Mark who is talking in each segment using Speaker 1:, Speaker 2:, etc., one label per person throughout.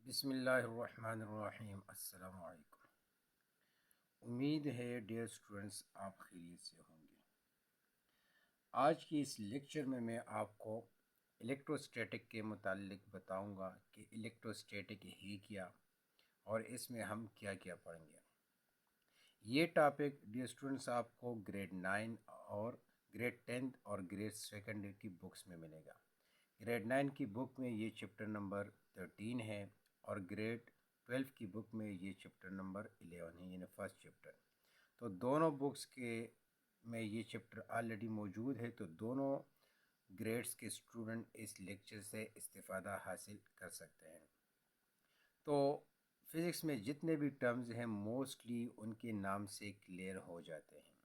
Speaker 1: बिस्मिल्लाहिर्रहमानिर्रहीम। अस्सलाम वालेकुम। उम्मीद है डियर स्टूडेंट्स आप खैरियत से होंगे। आज की इस लेक्चर में मैं आपको इलेक्ट्रोस्टैटिक के मुतालिक बताऊंगा कि इलेक्ट्रोस्टैटिक है क्या और इसमें हम क्या क्या पढ़ेंगे। ये टॉपिक डियर स्टूडेंट्स आपको ग्रेड 9 और ग्रेड 10 और ग्रेड सेकेंड की बुक्स में मिलेगा। ग्रेड 9 की बुक में ये चैप्टर नंबर 13 है और ग्रेड 12 की बुक में ये चैप्टर नंबर 11 है, यानी फर्स्ट चैप्टर। तो दोनों बुक्स के में ये चैप्टर ऑलरेडी मौजूद है, तो दोनों ग्रेड्स के स्टूडेंट इस लेक्चर से इस्तिफ़ादा हासिल कर सकते हैं। तो फिज़िक्स में जितने भी टर्म्स हैं मोस्टली उनके नाम से क्लियर हो जाते हैं।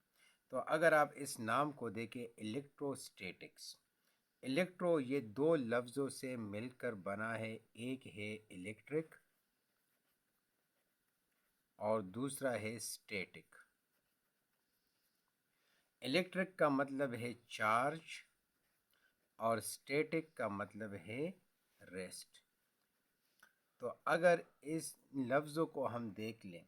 Speaker 1: तो अगर आप इस नाम को देखें, इलेक्ट्रोस्टैटिक्स, इलेक्ट्रो ये दो लफ्ज़ों से मिलकर बना है। एक है इलेक्ट्रिक और दूसरा है स्टैटिक। इलेक्ट्रिक का मतलब है चार्ज और स्टैटिक का मतलब है रेस्ट। तो अगर इस लफ्ज़ों को हम देख लें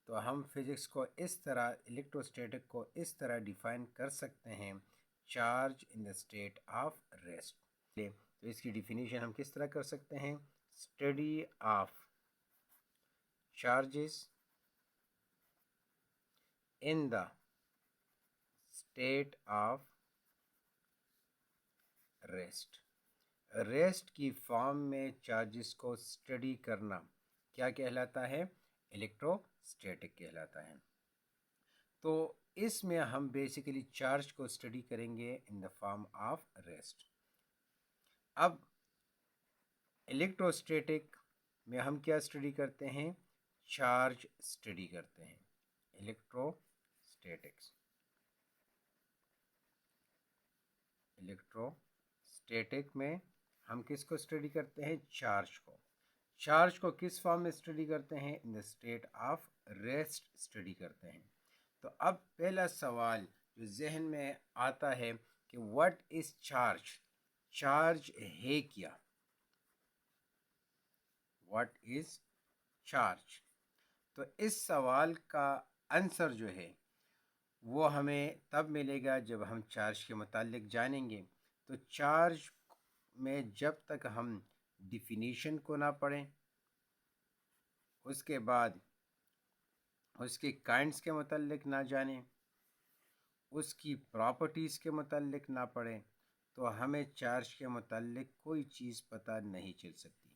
Speaker 1: तो हम फिज़िक्स को इस तरह, इलेक्ट्रोस्टैटिक को इस तरह डिफ़ाइन कर सकते हैं, charge in the state of rest. तो इसकी डिफिनीशन हम किस तरह कर सकते हैं, study of charges in the state of rest. Rest की फॉर्म में चार्जेस को स्टडी करना क्या कहलाता है, इलेक्ट्रोस्टैटिक कहलाता है। तो इसमें हम बेसिकली चार्ज को स्टडी करेंगे in the form of rest. अब इलेक्ट्रोस्टैटिक में हम क्या स्टडी करते हैं, चार्ज स्टडी करते हैं। इलेक्ट्रोस्टैटिक में हम किसको स्टडी करते हैं, चार्ज को। चार्ज को किस फॉर्म में स्टडी करते हैं, in the state of rest study करते हैं। तो अब पहला सवाल जो जहन में आता है कि व्हाट इज चार्ज, चार्ज है क्या, व्हाट इज चार्ज। तो इस सवाल का आंसर जो है वो हमें तब मिलेगा जब हम चार्ज के मुतालिक जानेंगे। तो चार्ज में जब तक हम डिफिनीशन को ना पढ़ें, उसके बाद उसके काइंड्स के मुतालिक ना जानें, उसकी प्रॉपर्टीज़ के मुतालिक ना पढ़ें, तो हमें चार्ज के मुतालिक कोई चीज़ पता नहीं चल सकती।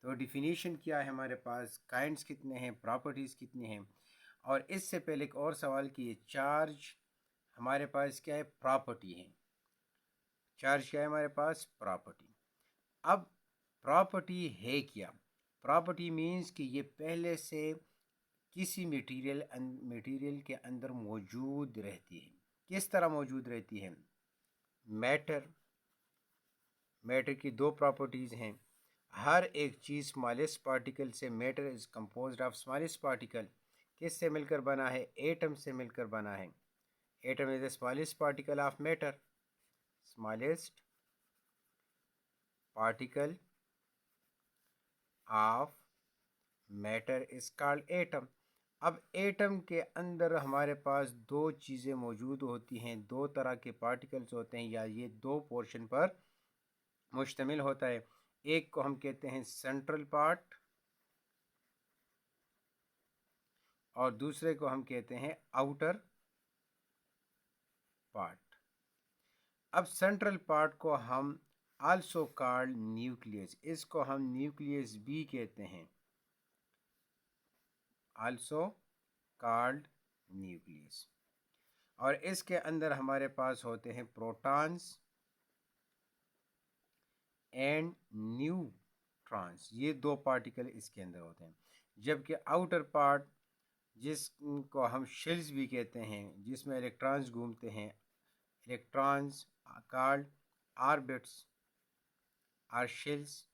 Speaker 1: तो डिफिनीशन क्या है हमारे पास, काइंड्स कितने हैं, प्रॉपर्टीज़ कितनी हैं। और इससे पहले एक और सवाल कि ये चार्ज हमारे पास क्या है, प्रॉपर्टी है। चार्ज क्या है हमारे पास, प्रॉपर्टी। अब प्रॉपर्टी है क्या, प्रॉपर्टी मीन्स कि ये पहले से किसी मटेरियल के अंदर मौजूद रहती है। किस तरह मौजूद रहती है, मैटर की दो प्रॉपर्टीज़ हैं। हर एक चीज़ स्मॉलेस्ट पार्टिकल से, matter is composed of smallest particle. किससे मिलकर बना है, एटम से मिलकर बना है। Atom is the smallest particle of matter, smallest particle of matter is called atom. अब एटम के अंदर हमारे पास दो चीज़ें मौजूद होती हैं, दो तरह के पार्टिकल्स होते हैं, या ये दो पोर्शन पर मुश्तमिल होता है। एक को हम कहते हैं सेंट्रल पार्ट और दूसरे को हम कहते हैं आउटर पार्ट। अब सेंट्रल पार्ट को हम आल्सो कॉल्ड न्यूक्लियस, इसको हम न्यूक्लियस भी कहते हैं, आल्सो कॉल्ड न्यूक्लियस। और इसके अंदर हमारे पास होते हैं प्रोटॉन्स एंड न्यूट्रॉन्स, ये दो पार्टिकल इसके अंदर होते हैं। जबकि आउटर पार्ट जिसको हम शेल्स भी कहते हैं, जिसमें इलेक्ट्रॉन्स घूमते हैं, इलेक्ट्रॉन्स कॉल्ड ऑर्बिट्स और शेल्स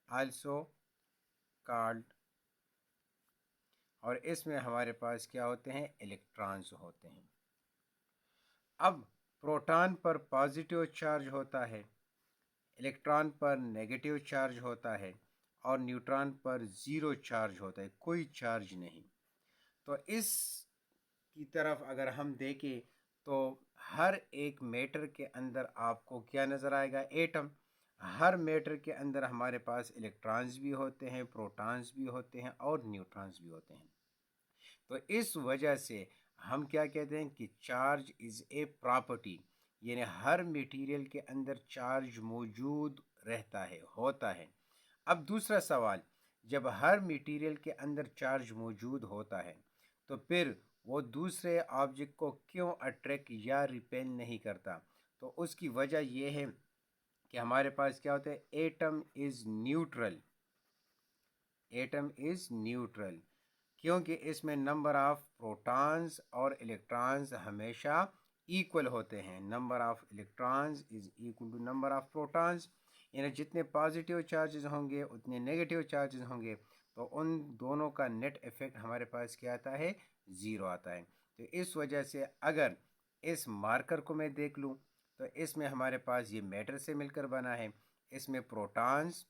Speaker 1: आल्सो कॉल्ड। और इसमें हमारे पास क्या होते हैं, इलेक्ट्रॉन्स होते हैं। अब प्रोटॉन पर पॉजिटिव चार्ज होता है, इलेक्ट्रॉन पर नेगेटिव चार्ज होता है। और न्यूट्रॉन पर ज़ीरो चार्ज होता है, कोई चार्ज नहीं। तो इस की तरफ अगर हम देखें तो हर एक मैटर के अंदर आपको क्या नज़र आएगा? एटम। हर मैटर के अंदर हमारे पास इलेक्ट्रॉन्स भी होते हैं, प्रोटॉन्स भी होते हैं और न्यूट्रॉन्स भी होते हैं। तो इस वजह से हम क्या कहते हैं कि चार्ज इज़ ए प्रॉपर्टी, यानी हर मटेरियल के अंदर चार्ज मौजूद रहता है, होता है। अब दूसरा सवाल, जब हर मटेरियल के अंदर चार्ज मौजूद होता है तो फिर वो दूसरे ऑब्जेक्ट को क्यों अट्रैक्ट या रिपेल नहीं करता? तो उसकी वजह यह है कि हमारे पास क्या होता है, atom is neutral. Atom is neutral क्योंकि इसमें नंबर ऑफ प्रोटॉन्स और इलेक्ट्रॉन्स हमेशा इक्वल होते हैं। Number of electrons is equal to number of protons, यानी जितने पॉजिटिव चार्जेस होंगे उतने नेगेटिव चार्जेस होंगे, तो उन दोनों का नेट इफेक्ट हमारे पास क्या आता है? ज़ीरो आता है। तो इस वजह से अगर इस मार्कर को मैं देख लूँ तो इसमें हमारे पास ये मैटर से मिलकर बना है, इसमें प्रोटॉन्स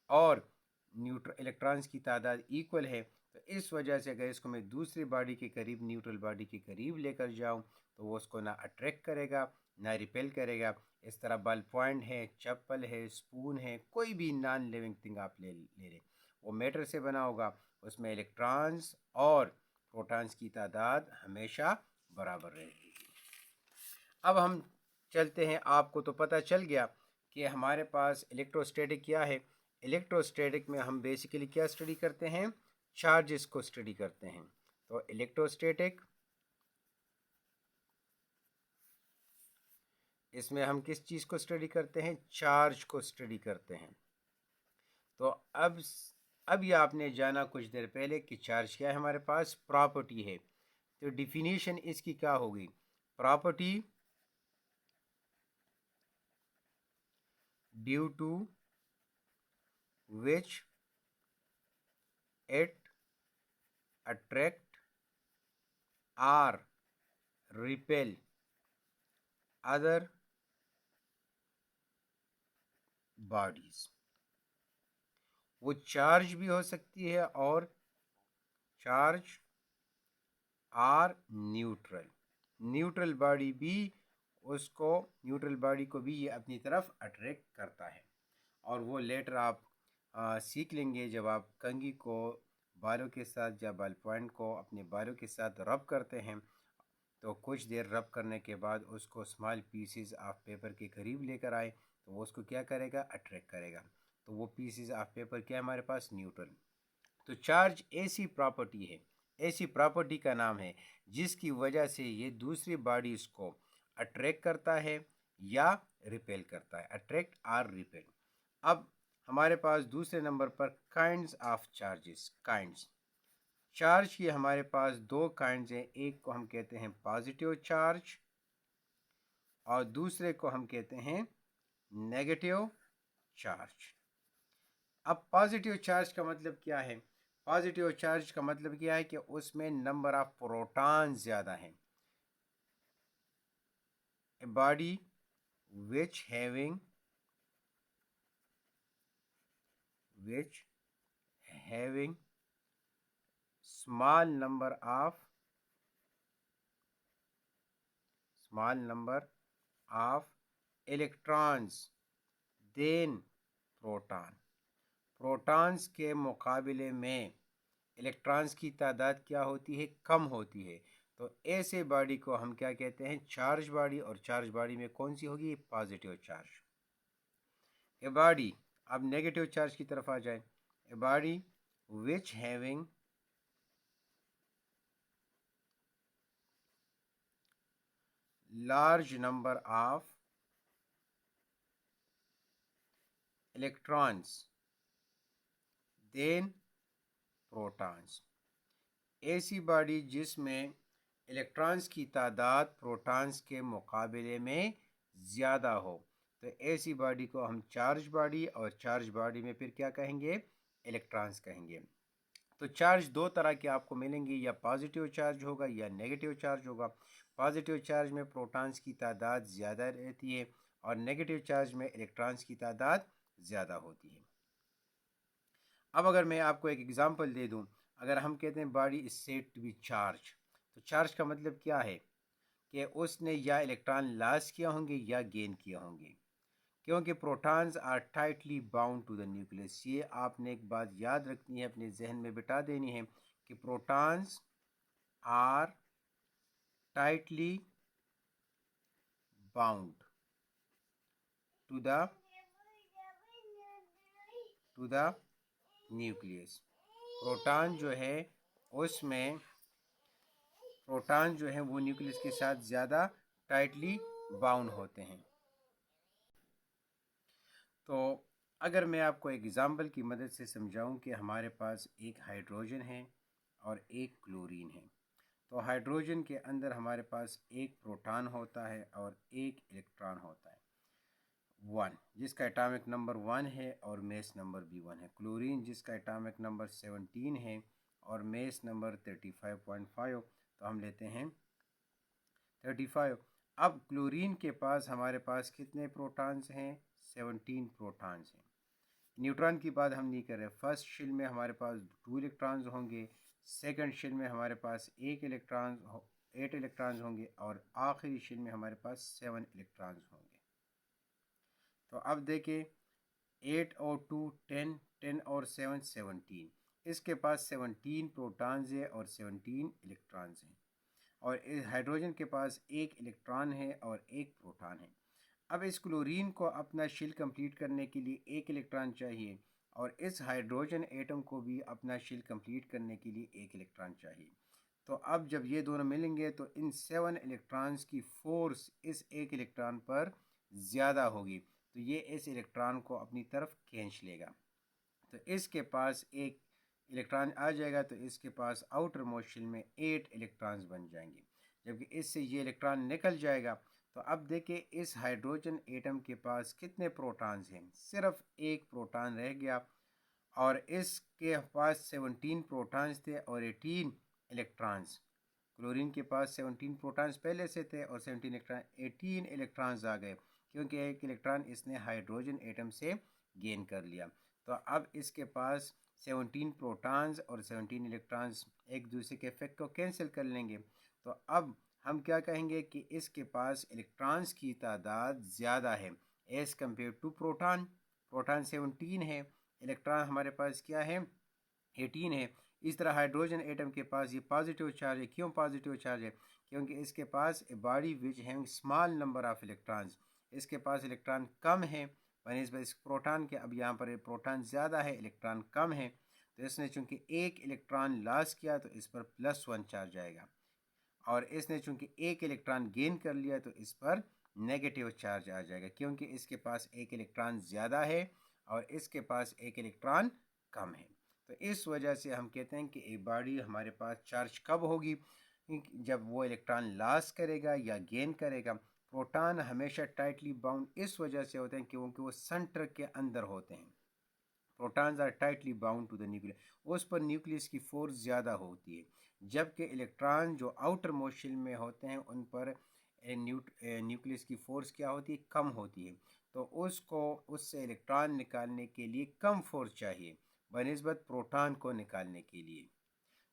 Speaker 1: और इलेक्ट्रॉन्स की तादाद इक्वल है। तो इस वजह से अगर इसको मैं दूसरी बॉडी के करीब, न्यूट्रल बॉडी के करीब लेकर जाऊं तो वो उसको ना अट्रैक्ट करेगा ना रिपेल करेगा। इस तरह बल पॉइंट है, चप्पल है, स्पून है, कोई भी नॉन लिविंग थिंग आप ले लें, वो मैटर से बना होगा, उसमें इलेक्ट्रॉन्स और प्रोटॉन्स की तादाद हमेशा बराबर रहेगी। अब हम चलते हैं, आपको तो पता चल गया कि हमारे पास इलेक्ट्रोस्टैटिक क्या है। इलेक्ट्रोस्टैटिक में हम बेसिकली क्या स्टडी करते हैं? चार्जेस को स्टडी करते हैं। तो इलेक्ट्रोस्टैटिक, इसमें हम किस चीज़ को स्टडी करते हैं? चार्ज को स्टडी करते हैं। तो अब ये आपने जाना कुछ देर पहले कि चार्ज क्या है, हमारे पास प्रॉपर्टी है। तो डिफिनीशन इसकी क्या होगी? Property due to which it attract or repel other bodies। वो चार्ज भी हो सकती है और चार्ज और न्यूट्रल, न्यूट्रल बॉडी भी उसको, न्यूट्रल बॉडी को भी ये अपनी तरफ अट्रैक्ट करता है। और वो लेटर आप सीख लेंगे जब आप कंघी को बालों के साथ या बाल पॉइंट को अपने बालों के साथ रब करते हैं, तो कुछ देर रब करने के बाद उसको स्मॉल पीसीज ऑफ पेपर के करीब लेकर आए तो वो उसको क्या करेगा? अट्रैक्ट करेगा। तो वो पीसीज ऑफ पेपर क्या है हमारे पास? न्यूट्रल। तो चार्ज ऐसी प्रॉपर्टी है, ऐसी प्रॉपर्टी का नाम है जिसकी वजह से ये दूसरी बॉडीज़ को अट्रैक्ट करता है या रिपेल करता है, अट्रैक्ट और रिपेल। अब हमारे पास दूसरे नंबर पर kinds of charges. Kinds charge की हमारे पास दो काइंड्स हैं, एक को हम कहते हैं पॉजिटिव चार्ज और दूसरे को हम कहते हैं नेगेटिव चार्ज। अब पॉजिटिव चार्ज का मतलब क्या है? पॉजिटिव चार्ज का मतलब क्या है कि उसमें नंबर ऑफ प्रोटॉन ज़्यादा हैं। A body which having small number of electrons then protons के मुकाबले में इलेक्ट्रॉन्स की तादाद क्या होती है? कम होती है। तो ऐसे बॉडी को हम क्या कहते हैं? Charge body. और चार्ज बॉडी में कौन सी होगी? Positive charge. ए बॉडी, अब नेगेटिव चार्ज की तरफ आ जाए। ए body which having large number of electrons then protons। ऐसी बॉडी जिसमें इलेक्ट्रॉन्स की तादाद प्रोटॉन्स के मुकाबले में ज़्यादा हो, तो ऐसी बॉडी को हम चार्ज बॉडी, और चार्ज बॉडी में फिर क्या कहेंगे? इलेक्ट्रॉन्स कहेंगे। तो चार्ज दो तरह के आपको मिलेंगे, या पॉजिटिव चार्ज होगा या नेगेटिव चार्ज होगा। पॉजिटिव चार्ज में प्रोटॉन्स की तादाद ज़्यादा रहती है और नेगेटिव चार्ज में इलेक्ट्रॉन्स की तादाद ज़्यादा होती है। अब अगर मैं आपको एक एग्जांपल दे दूं, अगर हम कहते हैं body is said to be charge, तो चार्ज का मतलब क्या है कि उसने या इलेक्ट्रॉन लॉस किया होंगे या गेन किया होंगे, क्योंकि protons are tightly bound to the nucleus. ये आपने एक बात याद रखनी है, अपने जहन में बिठा देनी है कि protons are tightly bound to the nucleus. Proton जो है उसमें प्रोटॉन जो है वो न्यूक्लियस के साथ ज़्यादा टाइटली बाउंड होते हैं। तो अगर मैं आपको एग्ज़ाम्पल की मदद से समझाऊं कि हमारे पास एक हाइड्रोजन है और एक क्लोरीन है, तो हाइड्रोजन के अंदर हमारे पास एक प्रोटॉन होता है और एक इलेक्ट्रॉन होता है 1, जिसका एटॉमिक नंबर 1 है और मेस नंबर भी 1 है। क्लोरीन जिसका एटॉमिक नंबर 17 है और मेस नंबर 35.5, तो हम लेते हैं 35। अब क्लोरीन के पास हमारे पास कितने प्रोटॉन्स हैं? 17 प्रोटॉन्स हैं। न्यूट्रॉन की बात हम नहीं कर रहे। फर्स्ट शेल में हमारे पास 2 इलेक्ट्रॉन्स होंगे, सेकंड शेल में हमारे पास 8 इलेक्ट्रॉन्स होंगे और आखिरी शेल में हमारे पास 7 इलेक्ट्रॉन्स होंगे। तो अब देखिए 8 और 2 10, 10 और 7 17, इसके पास 17 प्रोटॉन्स है और 17 इलेक्ट्रॉन्स हैं, और इस हाइड्रोजन के पास एक इलेक्ट्रॉन है और एक प्रोटॉन है। अब इस क्लोरीन को अपना शेल कंप्लीट करने के लिए एक इलेक्ट्रॉन चाहिए और इस हाइड्रोजन एटम को भी अपना शेल कंप्लीट करने के लिए एक इलेक्ट्रॉन चाहिए। तो अब जब ये दोनों मिलेंगे तो इन 7 इलेक्ट्रॉन्स की फोर्स इस एक इलेक्ट्रॉन पर ज़्यादा होगी, तो ये इस इलेक्ट्रॉन को अपनी तरफ खींच लेगा। तो इसके पास एक इलेक्ट्रॉन आ जाएगा, तो इसके पास आउटर मोस्ट शेल में 8 इलेक्ट्रॉन्स बन जाएंगे, जबकि इससे ये इलेक्ट्रॉन निकल जाएगा। तो अब देखिए इस हाइड्रोजन एटम के पास कितने प्रोटॉन्स हैं? सिर्फ एक प्रोटॉन रह गया, और इसके पास 17 प्रोटॉन्स थे और 18 इलेक्ट्रॉन्स। क्लोरीन के पास 17 प्रोटॉन्स पहले से थे और 18 इलेक्ट्रॉन्स आ गए, क्योंकि एक इलेक्ट्रॉन इसने हाइड्रोजन एटम से गेन कर लिया। तो अब इसके पास 17 प्रोटॉन्स और 17 इलेक्ट्रॉन्स एक दूसरे के इफेक्ट को कैंसिल कर लेंगे। तो अब हम क्या कहेंगे कि इसके पास इलेक्ट्रॉन्स की तादाद ज़्यादा है as compare to proton. Proton 17 है, इलेक्ट्रॉन हमारे पास क्या है? 18 है। इस तरह हाइड्रोजन एटम के पास ये पॉजिटिव चार्ज है। क्यों पॉजिटिव चार्ज है? क्योंकि इसके पास a body which having small number of electrons, इसके पास इलेक्ट्रॉन कम है बनिस्बत इस प्रोटॉन के। अब यहाँ पर प्रोटॉन ज़्यादा है, इलेक्ट्रॉन कम है, तो इसने चूंकि एक इलेक्ट्रॉन लॉस किया तो इस पर +1 चार्ज आएगा, और इसने चूंकि एक इलेक्ट्रॉन गेन कर लिया तो इस पर नेगेटिव चार्ज आ जाएगा, क्योंकि इसके पास एक इलेक्ट्रॉन ज़्यादा है और इसके पास एक इलेक्ट्रॉन कम है। तो इस वजह से हम कहते हैं कि एक बॉडी हमारे पास चार्ज कब होगी? जब वो इलेक्ट्रॉन लॉस करेगा या गेन करेगा। प्रोटॉन हमेशा टाइटली बाउंड इस वजह से होते हैं क्योंकि वो सेंटर के अंदर होते हैं। Protons are tightly bound to the nucleus, उस पर न्यूक्लियस की फोर्स ज़्यादा होती है, जबकि इलेक्ट्रॉन जो आउटर मोस्ट शेल में होते हैं उन पर न्यूक्लियस की फोर्स क्या होती है? कम होती है। तो उसको उससे इलेक्ट्रॉन निकालने के लिए कम फोर्स चाहिए बनिस्बत प्रोटॉन को निकालने के लिए।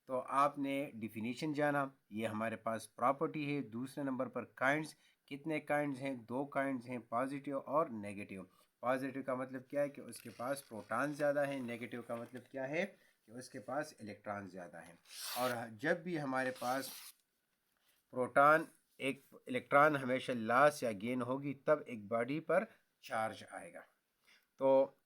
Speaker 1: तो आपने डिफिनीशन जाना, ये हमारे पास प्रॉपर्टी है। दूसरे नंबर पर काइंड्स, कितने काइंड्स हैं? 2 काइंड्स हैं, पॉजिटिव और नेगेटिव। पॉजिटिव का मतलब क्या है कि उसके पास प्रोटॉन ज़्यादा है, नेगेटिव का मतलब क्या है कि उसके पास इलेक्ट्रॉन ज़्यादा है। और जब भी हमारे पास प्रोटॉन एक इलेक्ट्रॉन हमेशा लॉस या गेन होगी तब एक बॉडी पर चार्ज आएगा। तो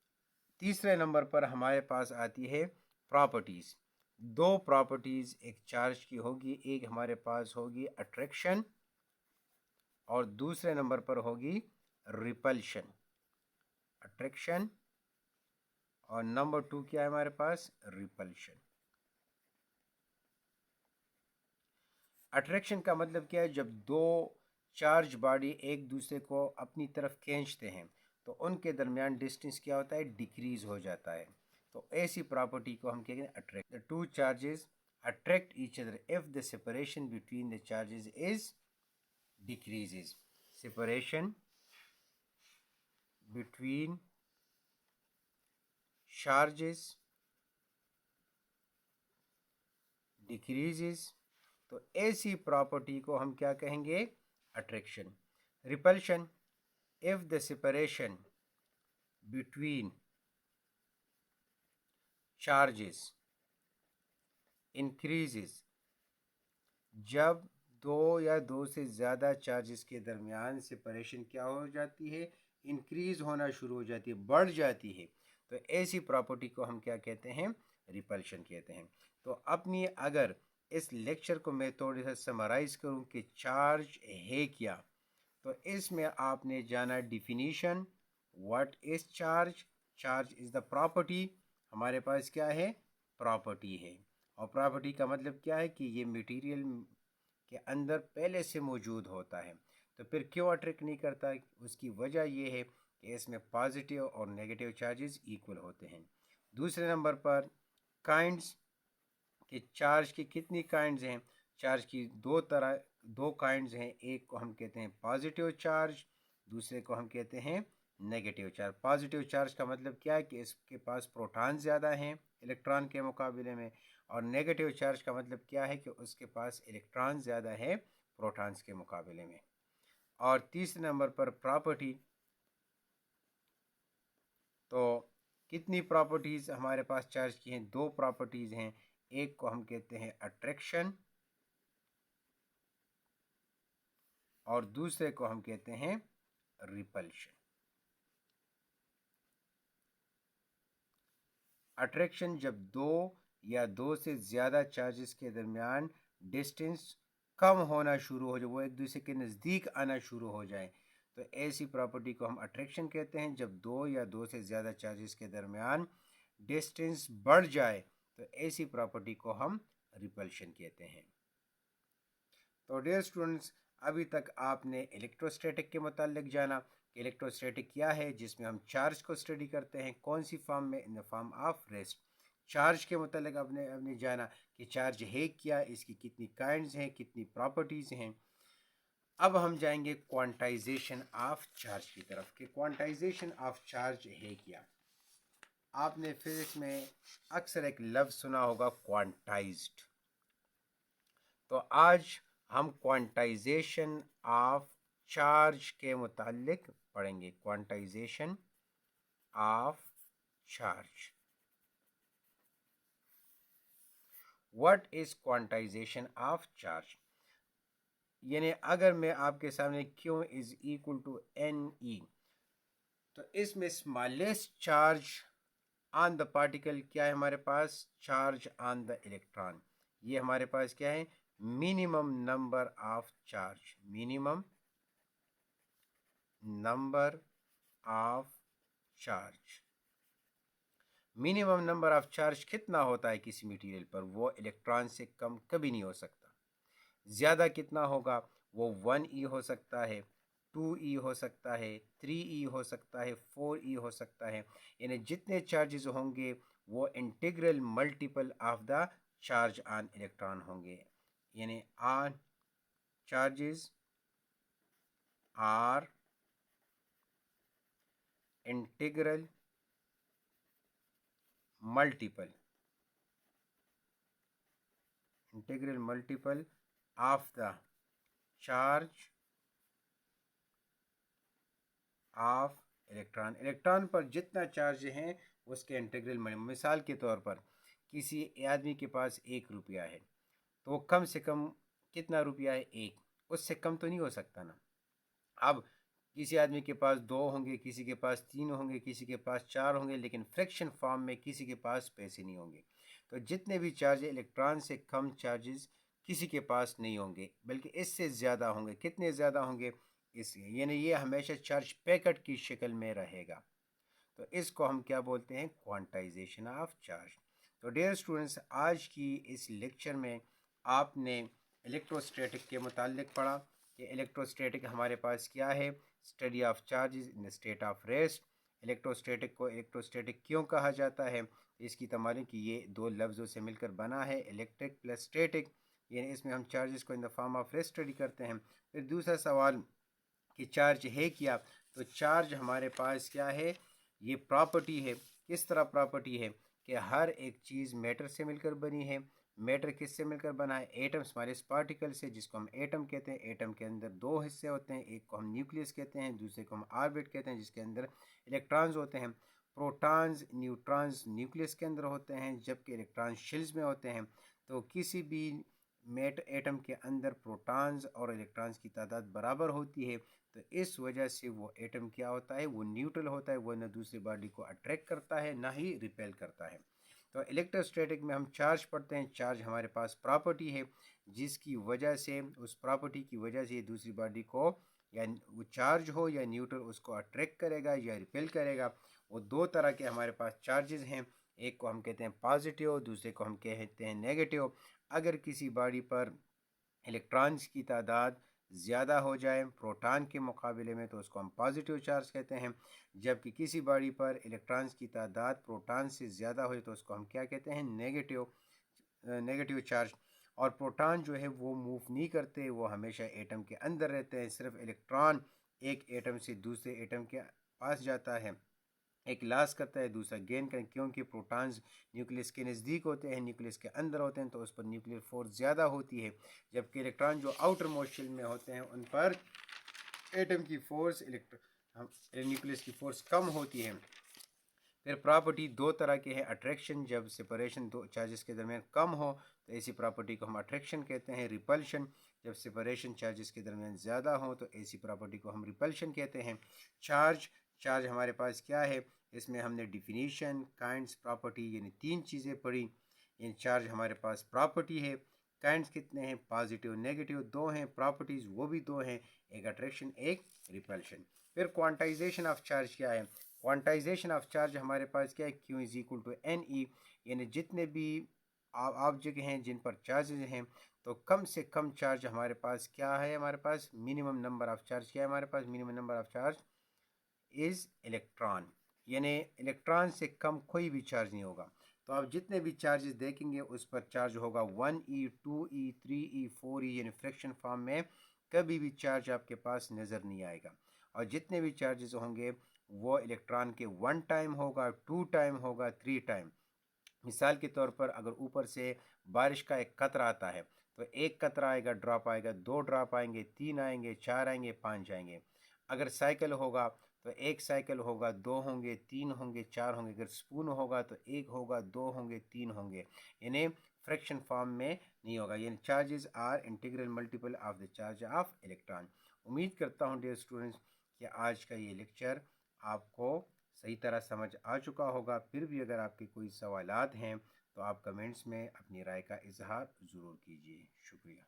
Speaker 1: तीसरे नंबर पर हमारे पास आती है प्रॉपर्टीज़। 2 प्रॉपर्टीज़ एक चार्ज की होगी, एक हमारे पास होगी अट्रैक्शन और दूसरे नंबर पर होगी रिपल्शन। अट्रैक्शन और नंबर 2 क्या है हमारे पास? रिपल्शन। अट्रैक्शन का मतलब क्या है? जब दो चार्ज बॉडी एक दूसरे को अपनी तरफ खींचते हैं तो उनके दरमियान डिस्टेंस क्या होता है? डिक्रीज हो जाता है। तो ऐसी प्रॉपर्टी को हम कहते हैं attract. The two charges attract each other if the separation between the charges is decreases. Separation between charges decreases, तो ऐसी प्रॉपर्टी को हम क्या कहेंगे? Attraction. Repulsion, if the separation between charges increases, जब दो या दो से ज़्यादा चार्जेस के दरमियान सेपरेशन क्या हो जाती है? इंक्रीज होना शुरू हो जाती है, बढ़ जाती है, तो ऐसी प्रॉपर्टी को हम क्या कहते हैं? रिपल्शन कहते हैं। तो अपनी अगर इस लेक्चर को मैं थोड़ी सा समराइज करूं कि चार्ज है क्या, तो इसमें आपने जाना definition, what is charge. Charge is the property, हमारे पास क्या है? प्रॉपर्टी है। और प्रॉपर्टी का मतलब क्या है? कि ये मटेरियल के अंदर पहले से मौजूद होता है। तो फिर क्यों अट्रैक्ट नहीं करता? उसकी वजह ये है कि इसमें पॉजिटिव और नेगेटिव चार्जेस इक्वल होते हैं। दूसरे नंबर पर काइंड्स, कि चार्ज की कितनी काइंड्स हैं? चार्ज की दो काइंड्स हैं। एक को हम कहते हैं पॉजिटिव चार्ज, दूसरे को हम कहते हैं नेगेटिव चार्ज। पॉजिटिव चार्ज का मतलब क्या है? कि इसके पास प्रोटॉन ज़्यादा हैं इलेक्ट्रॉन के मुकाबले में, और नेगेटिव चार्ज का मतलब क्या है? कि उसके पास इलेक्ट्रॉन ज़्यादा है प्रोटॉन्स के मुकाबले में। और तीसरे नंबर पर प्रॉपर्टी, तो कितनी प्रॉपर्टीज़ हमारे पास चार्ज की हैं? दो प्रॉपर्टीज़ हैं। एक को हम कहते हैं अट्रैक्शन और दूसरे को हम कहते हैं रिपल्शन। अट्रैक्शन, जब दो या दो से ज़्यादा चार्जेस के दरमियान डिस्टेंस कम होना शुरू हो जाए, वो एक दूसरे के नज़दीक आना शुरू हो जाए, तो ऐसी प्रॉपर्टी को हम अट्रैक्शन कहते हैं। जब दो या दो से ज़्यादा चार्जेस के दरमियान डिस्टेंस बढ़ जाए, तो ऐसी प्रॉपर्टी को हम रिपल्शन कहते हैं। तो डियर स्टूडेंट्स, अभी तक आपने इलेक्ट्रोस्टैटिक के मुतालिक जाना कि इलेक्ट्रोस्टैटिक क्या है, जिसमें हम चार्ज को स्टडी करते हैं। कौन सी फॉर्म में? In the form of rest. Charge के मुतालिक आपने जाना कि चार्ज है क्या, इसकी कितनी काइंड्स हैं, कितनी प्रॉपर्टीज़ हैं। अब हम जाएंगे क्वांटाइजेशन ऑफ चार्ज की तरफ कि क्वांटाइजेशन ऑफ चार्ज है क्या। आपने फिजिक्स में अक्सर एक लफ्ज़ सुना होगा, क्वांटाइज्ड। तो आज हम क्वांटाइजेशन ऑफ चार्ज के मुतालिक पढ़ेंगे। Quantization of charge. What is quantization of charge? यानी अगर मैं आपके सामने Q is equal to NE, तो इसमें smallest charge on the particle क्या है हमारे पास? Charge on the electron. ये हमारे पास क्या है? Minimum number of charge. Minimum number of charge. Minimum number of charge कितना होता है किसी मटेरियल पर? वो इलेक्ट्रॉन से कम कभी नहीं हो सकता। ज़्यादा कितना होगा? वो 1E हो सकता है, 2E हो सकता है, 3E हो सकता है, 4E हो सकता है। यानी जितने चार्जेस होंगे वो integral multiple of the charge on electron होंगे। यानी on charges are integral multiple of the charge of electron. Electron पर जितना चार्ज हैं उसके इंटीग्रल। मिसाल के तौर पर किसी आदमी के पास 1 रुपया है, तो वो कम से कम कितना रुपया है? 1। उससे कम तो नहीं हो सकता ना। अब किसी आदमी के पास 2 होंगे, किसी के पास 3 होंगे, किसी के पास 4 होंगे, लेकिन फ्रैक्शन फॉर्म में किसी के पास पैसे नहीं होंगे। तो जितने भी चार्ज इलेक्ट्रॉन से कम चार्जेस किसी के पास नहीं होंगे, बल्कि इससे ज़्यादा होंगे। कितने ज़्यादा होंगे? इसलिए यानी ये हमेशा चार्ज पैकेट की शक्ल में रहेगा। तो इसको हम क्या बोलते हैं? Quantization of charge. तो डियर स्टूडेंट्स, आज की इस लेक्चर में आपने इलेक्ट्रोस्टैटिक के मुतालिक पढ़ा कि इलेक्ट्रोस्टैटिक हमारे पास क्या है? Study of charges in the state of rest. Electrostatic को इलेक्ट्रोस्टैटिक क्यों कहा जाता है? इसकी तमारी कि ये दो लफ्ज़ों से मिलकर बना है, इलेक्ट्रिक प्लस स्टैटिक। यानी इसमें हम चार्जेस को in the form of rest study करते हैं। फिर दूसरा सवाल कि चार्ज है क्या? तो चार्ज हमारे पास क्या है? ये प्रॉपर्टी है। किस तरह प्रॉपर्टी है? कि हर एक चीज़ मैटर से मिलकर बनी है। मैटर किससे मिलकर बना है? एटम, स्मॉलेस्ट पार्टिकल से, जिसको हम एटम कहते हैं। एटम के अंदर दो हिस्से होते हैं, एक को हम न्यूक्लियस कहते हैं, दूसरे को हम ऑर्बिट कहते हैं, जिसके अंदर इलेक्ट्रॉन्स होते हैं। प्रोटॉन्स, न्यूट्रॉन्स न्यूक्लियस के अंदर होते हैं, जबकि इलेक्ट्रॉन शेल्स में होते हैं। तो किसी भी एटम के अंदर प्रोटॉन्स और इलेक्ट्रॉन्स की तादाद बराबर होती है, तो इस वजह से वो एटम क्या होता है? वो न्यूट्रल होता है। वो न दूसरी बॉडी को अट्रैक्ट करता है, ना ही रिपेल करता है। तो इलेक्ट्रोस्टैटिक में हम चार्ज पढ़ते हैं। चार्ज हमारे पास प्रॉपर्टी है, जिसकी वजह से, उस प्रॉपर्टी की वजह से दूसरी बॉडी को, या वो चार्ज हो या न्यूट्रल, उसको अट्रैक्ट करेगा या रिपेल करेगा। वो दो तरह के हमारे पास चार्जेस हैं। एक को हम कहते हैं पॉजिटिव, दूसरे को हम कहते हैं नेगेटिव। अगर किसी बॉडी पर इलेक्ट्रॉन्स की तादाद ज़्यादा हो जाए प्रोटॉन के मुकाबले में, तो उसको हम पॉजिटिव चार्ज कहते हैं। जबकि किसी बॉडी पर इलेक्ट्रॉन्स की तादाद प्रोटॉन से ज़्यादा हो, तो उसको हम क्या कहते हैं? Negative charge. और प्रोटॉन जो है वो मूव नहीं करते, वो हमेशा एटम के अंदर रहते हैं। सिर्फ इलेक्ट्रॉन एक एटम से दूसरे एटम के पास जाता है, एक लॉस करता है, दूसरा गेन करता है, क्योंकि प्रोटॉन्स न्यूक्लियस के नज़दीक होते हैं, न्यूक्लियस के अंदर होते हैं, तो उस पर न्यूक्लियर फोर्स ज़्यादा होती है। जबकि इलेक्ट्रॉन जो आउटर मोस्ट शेल में होते हैं, उन पर एटम की फोर्स, न्यूक्लियस की फोर्स कम होती है। फिर प्रॉपर्टी दो तरह के हैं। अट्रैक्शन, जब सेपरेशन दो चार्जेस के दरमियान कम हो, तो ऐसी प्रॉपर्टी को हम अट्रैक्शन कहते हैं। रिपल्शन, जब सेपरेशन चार्जेस के दरमियान ज़्यादा हो, तो ऐसी प्रॉपर्टी को हम रिपल्शन कहते हैं। चार्ज हमारे पास क्या है? इसमें हमने डिफिनीशन, काइंड्स, प्रॉपर्टी, यानी तीन चीज़ें पढ़ी। इन चार्ज हमारे पास प्रॉपर्टी है। काइंड्स कितने हैं? पॉजिटिव नेगेटिव दो हैं। प्रॉपर्टीज़ वो भी दो हैं, एक अट्रैक्शन, एक रिपल्शन। फिर क्वांटाइजेशन ऑफ चार्ज क्या है? क्वांटाइजेशन ऑफ चार्ज हमारे पास क्या है? Q is equal to N E, यानी जितने भी ऑब्जेक्ट हैं जिन पर चार्जेस हैं, तो कम से कम चार्ज हमारे पास क्या है? हमारे पास मिनिमम नंबर ऑफ चार्ज क्या है? हमारे पास minimum number of charge is electron, यानी इलेक्ट्रॉन से कम कोई भी चार्ज नहीं होगा। तो आप जितने भी चार्जेस देखेंगे उस पर चार्ज होगा 1e, 2e, 3e, 4e, यानी फ्रैक्शन फॉर्म में कभी भी चार्ज आपके पास नज़र नहीं आएगा। और जितने भी चार्जेस होंगे वो इलेक्ट्रॉन के 1 टाइम होगा, 2 टाइम होगा, 3 टाइम। मिसाल के तौर पर अगर ऊपर से बारिश का एक कतरा आता है, तो एक कतरा आएगा, ड्रॉप आएगा, दो ड्रॉप आएंगे, तीन आएंगे, चार आएंगे, पाँच आएंगे। अगर साइकिल होगा तो एक साइकिल होगा, दो होंगे, तीन होंगे, चार होंगे। अगर स्पून होगा तो एक होगा, दो होंगे, तीन होंगे, यानी फ्रैक्शन फॉर्म में नहीं होगा। यानी charges are integral multiple of the charge of electron. उम्मीद करता हूँ डियर स्टूडेंट्स कि आज का ये लेक्चर आपको सही तरह समझ आ चुका होगा। फिर भी अगर आपके कोई सवालात हैं तो आप कमेंट्स में अपनी राय का इजहार ज़रूर कीजिए। शुक्रिया।